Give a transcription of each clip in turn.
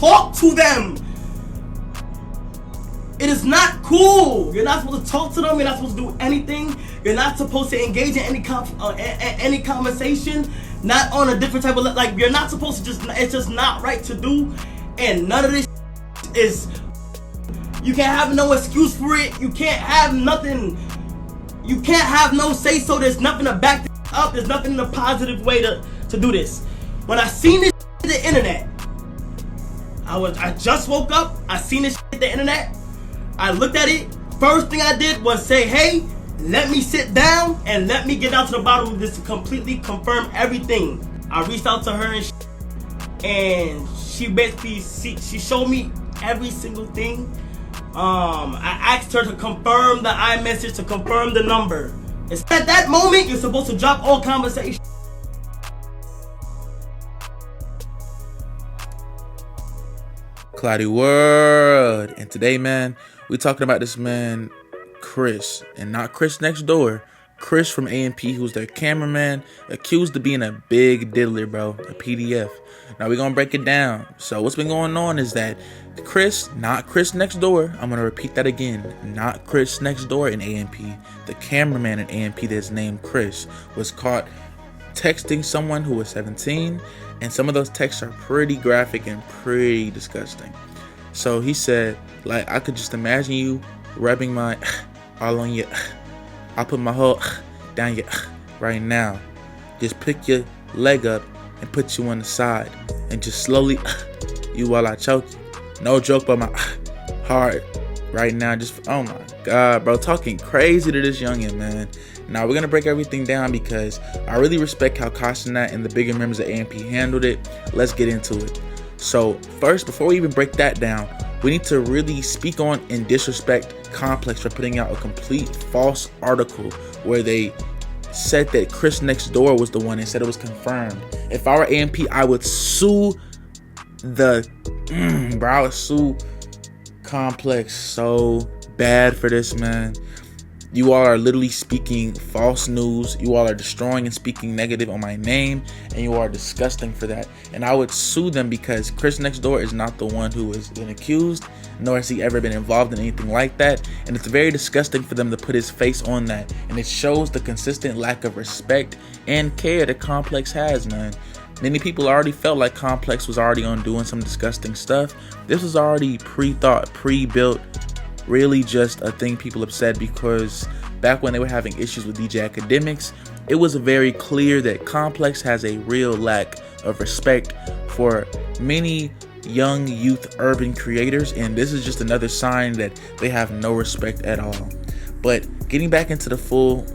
talk to them. It is not cool. You're not supposed to talk to them. You're not supposed to do anything. You're not supposed to engage in any conversation. Not on a different type of, like, you're not supposed to it's just not right to do. And none of this is, you can't have no excuse for it. You can't have nothing. You can't have no say so. There's nothing to back this up. There's nothing in a positive way to do this. When I seen this on the internet, I just woke up. I seen this on the internet. I looked at it. First thing I did was say, hey, let me sit down and let me get down to the bottom of this to completely confirm everything. I reached out to her and she basically, she showed me every single thing. I asked her to confirm the iMessage, to confirm the number. It's at that moment you're supposed to drop all conversation. ClowdyWorld, and today, man, we're talking about this man, Chris, and not ChrisNxtDoor. Chris from AMP, who's their cameraman, accused of being a big diddler, bro, a PDF. Now we're gonna break it down. So what's been going on is that Chris, not ChrisNxtDoor, I'm gonna repeat that again, not ChrisNxtDoor in AMP, the cameraman in AMP that's named Chris, was caught texting someone who was 17, and some of those texts are pretty graphic and pretty disgusting. So he said, like, I could just imagine you rubbing my all on your, I'll put my whole down your right now. Just pick your leg up and put you on the side and just slowly you while I choke you. No joke, but my heart right now. Just, oh my God, bro, talking crazy to this youngin', man. Now we're gonna break everything down because I really respect how Kashanat and the bigger members of AMP handled it. Let's get into it. So first, before we even break that down, we need to really speak on and disrespect Complex for putting out a complete false article where they said that ChrisNxtDoor was the one and said it was confirmed. If I were AMP, I would sue I would sue Complex so bad for this, man. You all are literally speaking false news. You all are destroying and speaking negative on my name, and you are disgusting for that. And I would sue them because ChrisNxtDoor is not the one who has been accused, nor has he ever been involved in anything like that. And it's very disgusting for them to put his face on that. And it shows the consistent lack of respect and care that Complex has, man. Many people already felt like Complex was already on doing some disgusting stuff. This was already pre-thought, pre-built, really just a thing people have said because back when they were having issues with DJ Academics, it was very clear that Complex has a real lack of respect for many young youth urban creators, and this is just another sign that they have no respect at all. But getting back into the full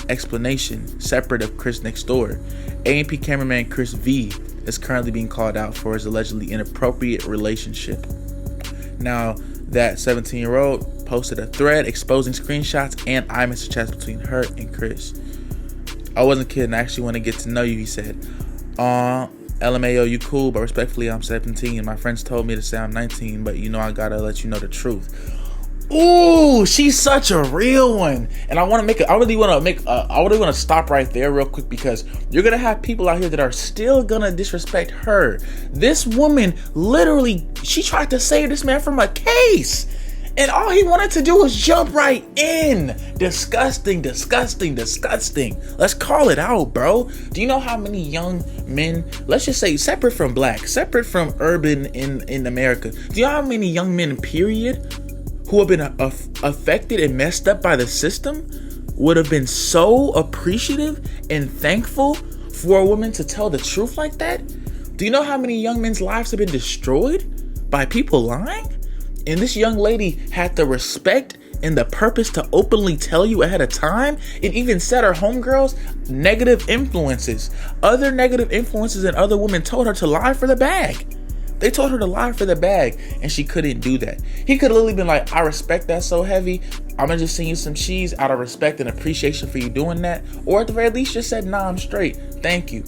explanation, separate of ChrisNxtDoor, AMP cameraman Chris V is currently being called out for his allegedly inappropriate relationship. Now, that 17-year-old posted a thread exposing screenshots and iMessage chats between her and Chris. I wasn't kidding, I actually want to get to know you, he said. LMAO, you cool, but respectfully, I'm 17. My friends told me to say I'm 19, but you know I gotta let you know the truth. Ooh, she's such a real one. And I really want to stop right there real quick because you're going to have people out here that are still going to disrespect her. This woman literally, she tried to save this man from a case. And all he wanted to do was jump right in. Disgusting, disgusting, disgusting. Let's call it out, bro. Do you know how many young men, let's just say separate from black, separate from urban in America, do you know how many young men, period, who have been affected and messed up by the system would have been so appreciative and thankful for a woman to tell the truth like that? Do you know how many young men's lives have been destroyed by people lying? And this young lady had the respect and the purpose to openly tell you ahead of time. It even said her homegirls, negative influences. Other negative influences and other women told her to lie for the bag. They told her to lie for the bag, and she couldn't do that. He could have literally been like, I respect that so heavy, I'm gonna just send you some cheese out of respect and appreciation for you doing that. Or at the very least, just said, nah, I'm straight, thank you.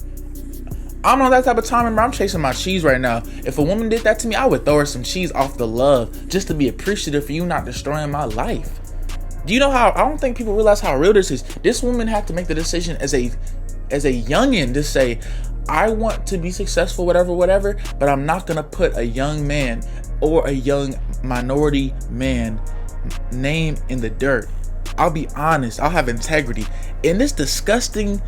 I'm on that type of time. Remember, I'm chasing my cheese right now. If a woman did that to me, I would throw her some cheese off the love just to be appreciative for you not destroying my life. Do you know how, I don't think people realize how real this is. This woman had to make the decision as as a youngin to say, I want to be successful, whatever, but I'm not gonna put a young man or a young minority man name in the dirt. I'll be honest, I'll have integrity. And this disgusting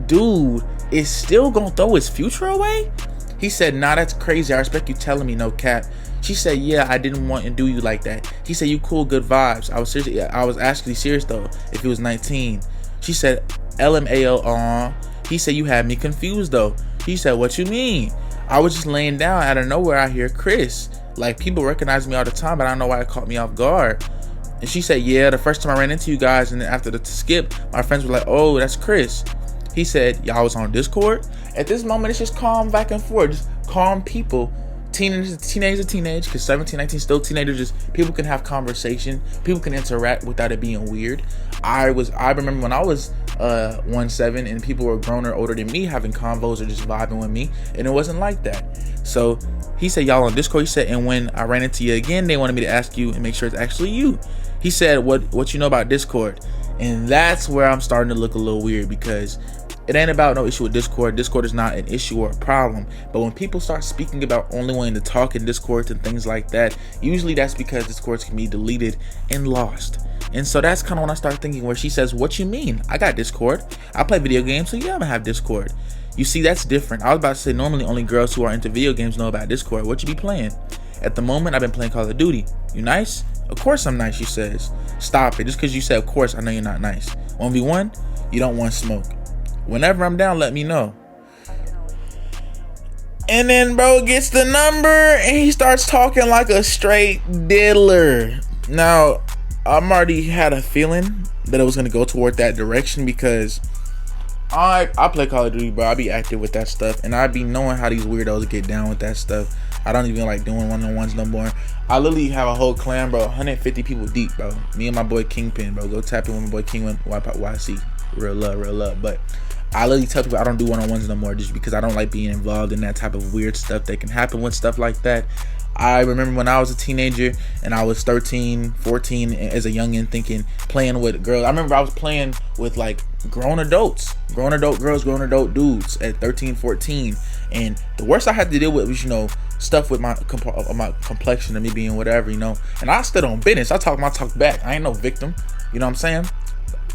dude is still gonna throw his future away? He said, nah, that's crazy. I respect you telling me, no cap. She said, yeah, I didn't want to do you like that. He said, you cool, good vibes. I was serious. I was actually serious though, if he was 19. She said, LMAO, He said, you had me confused though. He said, what you mean? I was just laying down, out of nowhere I hear Chris. Like, people recognize me all the time, but I don't know why it caught me off guard. And she said, yeah, the first time I ran into you guys, and then after the skip, my friends were like, oh, that's Chris. He said, y'all was on Discord? At this moment, it's just calm back and forth, just calm people. Teenage, because 17, 19, still teenagers, just people can have conversation, people can interact without it being weird. I remember when I was 17 and people were grown or older than me having convos or just vibing with me, and it wasn't like that. So he said, y'all on Discord. He said, and when I ran into you again, they wanted me to ask you and make sure it's actually you. He said, what you know about Discord? And that's where I'm starting to look a little weird, because it ain't about no issue with Discord. Discord is not an issue or a problem. But when people start speaking about only wanting to talk in Discord and things like that, usually that's because Discords can be deleted and lost. And so that's kind of when I start thinking, where she says, what you mean? I got Discord. I play video games, so yeah, I'm gonna have Discord. You see, that's different. I was about to say, normally only girls who are into video games know about Discord. What you be playing? At the moment, I've been playing Call of Duty. You nice? Of course I'm nice, she says. Stop it. Just because you said of course, I know you're not nice. 1v1, you don't want smoke. Whenever I'm down, let me know. And then bro gets the number and he starts talking like a straight diddler. Now, I'm already had a feeling that it was going to go toward that direction, because I play Call of Duty, bro. I be active with that stuff, and I be knowing how these weirdos get down with that stuff. I don't even like doing one-on-ones no more. I literally have a whole clan, bro, 150 people deep, bro. Me and my boy Kingpin, bro. Go tap in with my boy King Wipe Out YC. Real love. But I literally tell people I don't do one-on-ones no more, just because I don't like being involved in that type of weird stuff that can happen with stuff like that. I remember when I was a teenager and I was 13, 14 as a youngin, playing with girls. I remember I was playing with like grown adult girls, grown adult dudes at 13, 14. And the worst I had to deal with was, stuff with my complexion and me being whatever, And I stood on business. I talk my talk back. I ain't no victim. You know what I'm saying?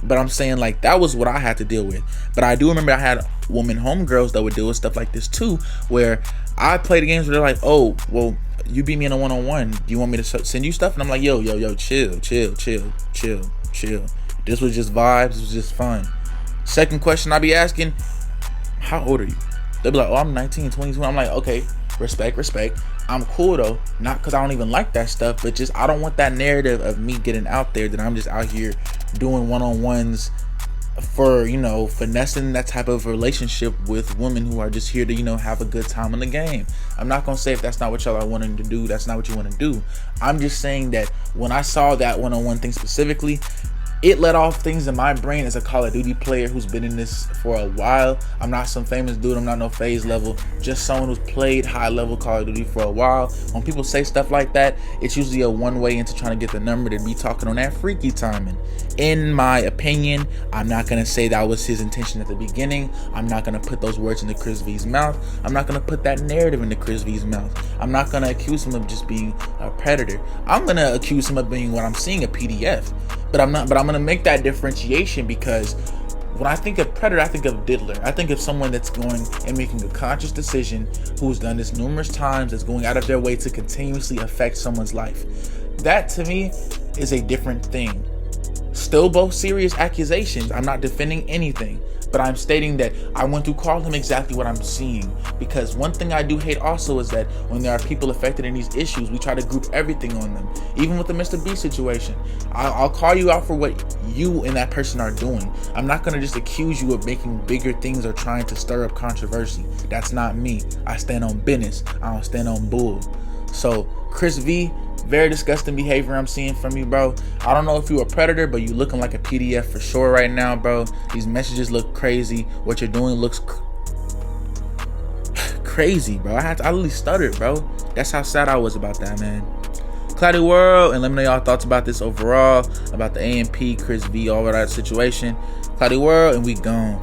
But I'm saying, like, that was what I had to deal with. But I do remember I had woman homegirls that would deal with stuff like this too, where I played games where they're like, oh, well, you beat me in a one-on-one. Do you want me to send you stuff? And I'm like, yo, chill. This was just vibes. This was just fun. Second question I be asking, how old are you? They'll be like, oh, I'm 19, 20. I'm like, okay, respect. I'm cool though, not because I don't even like that stuff, but just I don't want that narrative of me getting out there that I'm just out here doing one-on-ones for, finessing that type of relationship with women who are just here to, have a good time in the game. I'm not gonna say if that's not what y'all are wanting to do, that's not what you want to do. I'm just saying that when I saw that one-on-one thing specifically, it let off things in my brain as a Call of Duty player who's been in this for a while. I'm not some famous dude. I'm not no phase level. Just someone who's played high level Call of Duty for a while. When people say stuff like that, it's usually a one way into trying to get the number to be talking on that freaky timing. In my opinion, I'm not going to say that was his intention at the beginning. I'm not going to put those words into Chris V's mouth. I'm not going to put that narrative into Chris V's mouth. I'm not going to accuse him of just being a predator. I'm going to accuse him of being what I'm seeing, a PDF. But I'm going to make that differentiation, because when I think of predator, I think of diddler. I think of someone that's going and making a conscious decision, who's done this numerous times, that's going out of their way to continuously affect someone's life. That to me is a different thing. Still both serious accusations. I'm not defending anything, but I'm stating that I want to call him exactly what I'm seeing. Because one thing I do hate also is that when there are people affected in these issues, we try to group everything on them. Even with the Mr. B situation, I'll call you out for what you and that person are doing. I'm not going to just accuse you of making bigger things or trying to stir up controversy. That's not me. I stand on business. I don't stand on bull. So Chris V, very disgusting behavior I'm seeing from you, bro. I don't know if you're a predator, but you looking like a PDF for sure right now, bro. These messages look crazy. What you're doing looks crazy, bro. I literally stuttered, bro. That's how sad I was about that, man. ClowdyWorld, and let me know y'all thoughts about this overall, about the AMP, Chris V, all of that situation. ClowdyWorld, and we gone.